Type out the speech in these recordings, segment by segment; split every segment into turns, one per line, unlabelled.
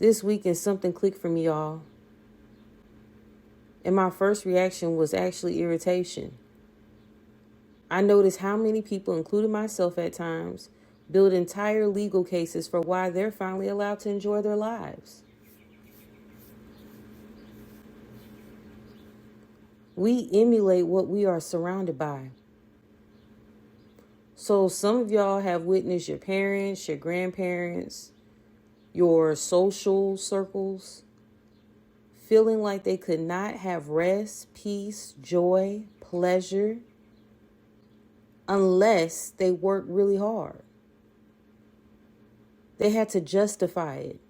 This weekend, something clicked for me, y'all. And my first reaction was actually irritation. I noticed how many people, including myself at times, build entire legal cases for why they're finally allowed to enjoy their lives. We emulate what we are surrounded by. So some of y'all have witnessed your parents, your grandparents, your social circles feeling like they could not have rest, peace, joy, pleasure unless they worked really hard. They had to justify it.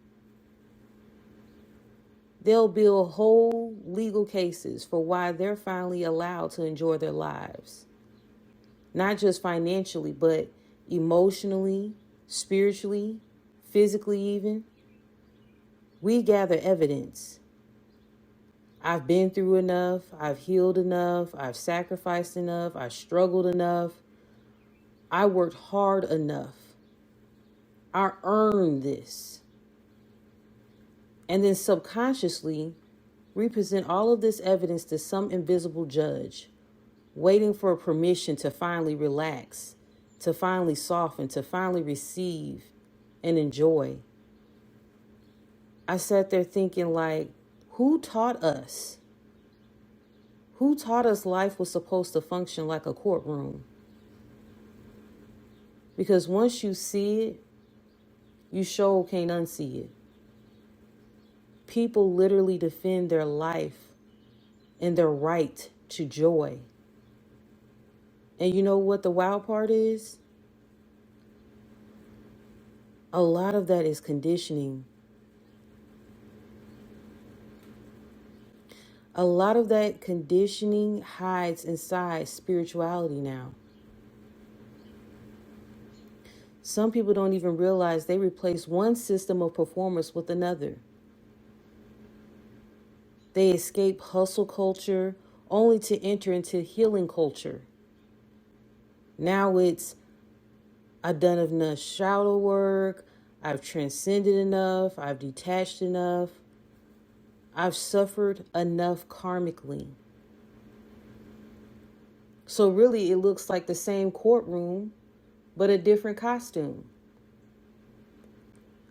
They'll build whole legal cases for why they're finally allowed to enjoy their lives. Not just financially, but emotionally, spiritually, physically even. We gather evidence. I've been through enough. I've healed enough. I've sacrificed enough. I've struggled enough. I worked hard enough. I earned this. And then subconsciously, we present all of this evidence to some invisible judge, waiting for permission to finally relax, to finally soften, to finally receive and enjoy. I sat there thinking, like, who taught us? Who taught us life was supposed to function like a courtroom? Because once you see it, you sure can't unsee it. People literally defend their life and their right to joy. And you know what the wild part is? A lot of that is conditioning. A lot of that conditioning hides inside spirituality now. Some people don't even realize they replace one system of performance with another. They escape hustle culture only to enter into healing culture. Now it's, I've done enough shadow work, I've transcended enough, I've detached enough, I've suffered enough karmically. So really it looks like the same courtroom, but a different costume.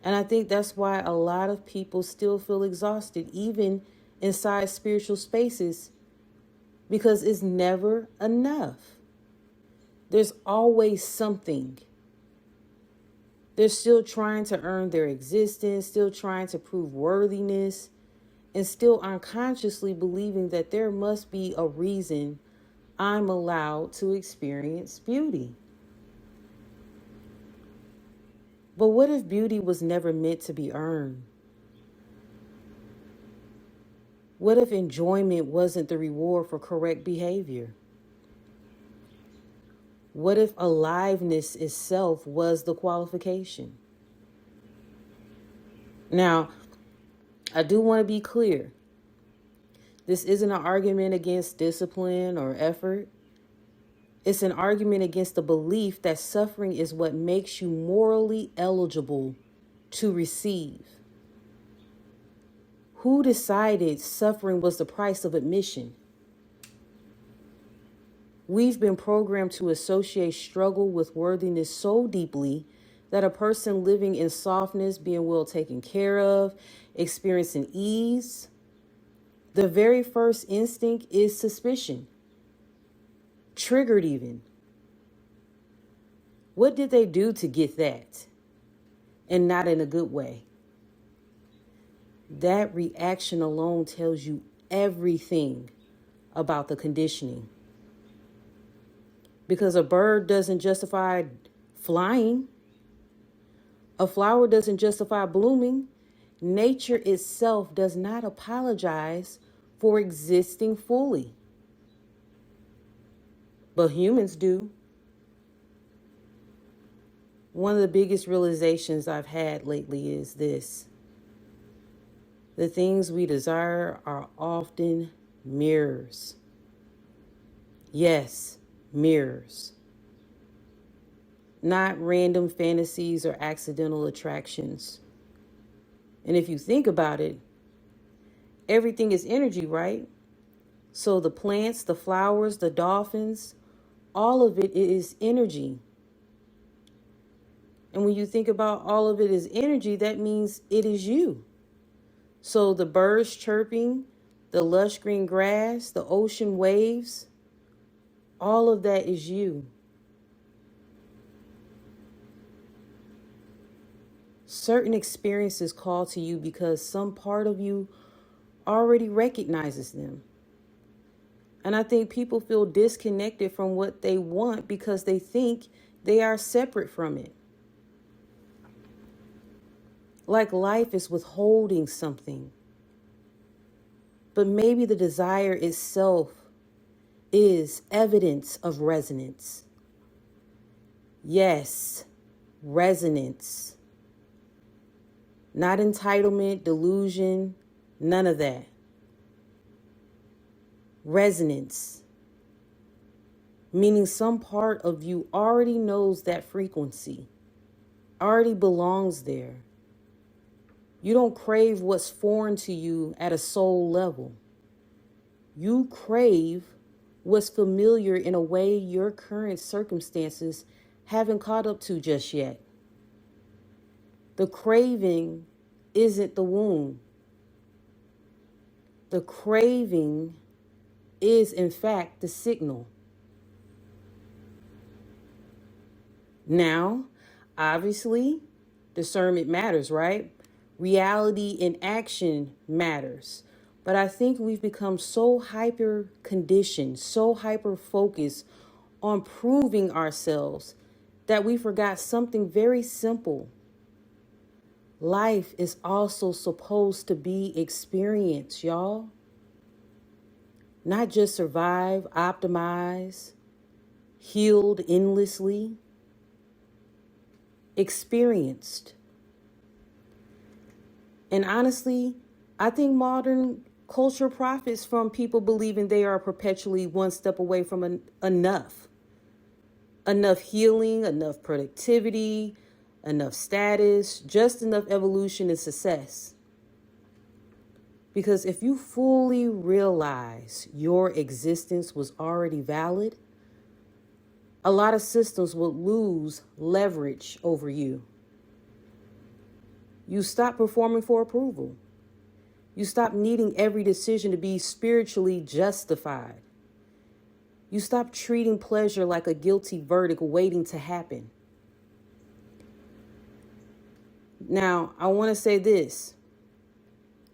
And I think that's why a lot of people still feel exhausted, even inside spiritual spaces, because it's never enough. There's always something. They're still trying to earn their existence, still trying to prove worthiness, and still unconsciously believing that there must be a reason I'm allowed to experience beauty. But what if beauty was never meant to be earned? What if enjoyment wasn't the reward for correct behavior? What if aliveness itself was the qualification? Now, I do want to be clear. This isn't an argument against discipline or effort. It's an argument against the belief that suffering is what makes you morally eligible to receive. Who decided suffering was the price of admission? We've been programmed to associate struggle with worthiness so deeply that a person living in softness, being well taken care of, experiencing ease, the very first instinct is suspicion. Triggered even. What did they do to get that? And not in a good way. That reaction alone tells you everything about the conditioning. Because a bird doesn't justify flying. A flower doesn't justify blooming. Nature itself does not apologize for existing fully. But humans do. One of the biggest realizations I've had lately is this. The things we desire are often mirrors. Yes, mirrors. Not random fantasies or accidental attractions. And if you think about it, everything is energy, right? So the plants, the flowers, the dolphins, all of it is energy. And when you think about all of it as energy, that means it is you. So the birds chirping, the lush green grass, the ocean waves, all of that is you. Certain experiences call to you because some part of you already recognizes them. And I think people feel disconnected from what they want because they think they are separate from it. Like life is withholding something. But maybe the desire itself is evidence of resonance. Yes, resonance. Not entitlement, delusion, none of that. Resonance. Meaning some part of you already knows that frequency, already belongs there. You don't crave what's foreign to you at a soul level. You crave what's familiar in a way your current circumstances haven't caught up to just yet. The craving isn't the wound. The craving is, in fact, the signal. Now, obviously, discernment matters, right? Reality in action matters. But I think we've become so hyper conditioned, so hyper focused on proving ourselves that we forgot something very simple. Life is also supposed to be experience, y'all. Not just survive, optimize, healed endlessly. Experienced. And honestly, I think modern culture profits from people believing they are perpetually one step away from enough. Enough healing, enough productivity, enough status, just enough evolution and success. Because if you fully realize your existence was already valid, a lot of systems would lose leverage over you. You stop performing for approval. You stop needing every decision to be spiritually justified. You stop treating pleasure like a guilty verdict waiting to happen. Now, I want to say this.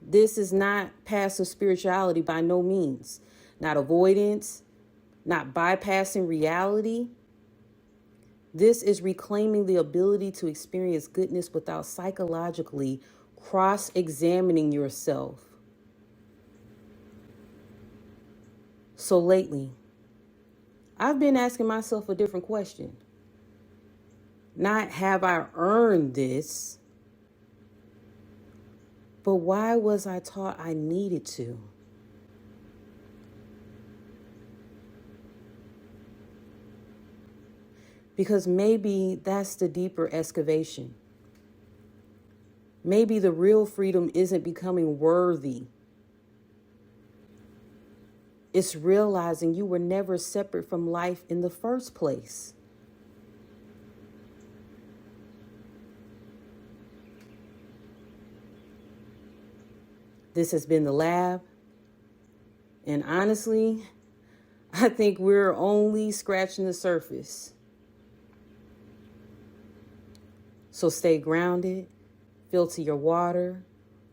This is not passive spirituality by no means. Not avoidance, not bypassing reality. This is reclaiming the ability to experience goodness without psychologically cross-examining yourself. So lately, I've been asking myself a different question. Not have I earned this, but why was I taught I needed to? Because maybe that's the deeper excavation. Maybe the real freedom isn't becoming worthy. It's realizing you were never separate from life in the first place. This has been The Lab. And honestly, I think we're only scratching the surface. So stay grounded, filter your water,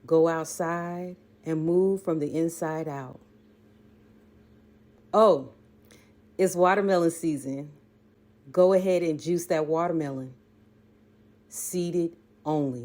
go outside, and move from the inside out. Oh, it's watermelon season. Go ahead and juice that watermelon. Seeded only.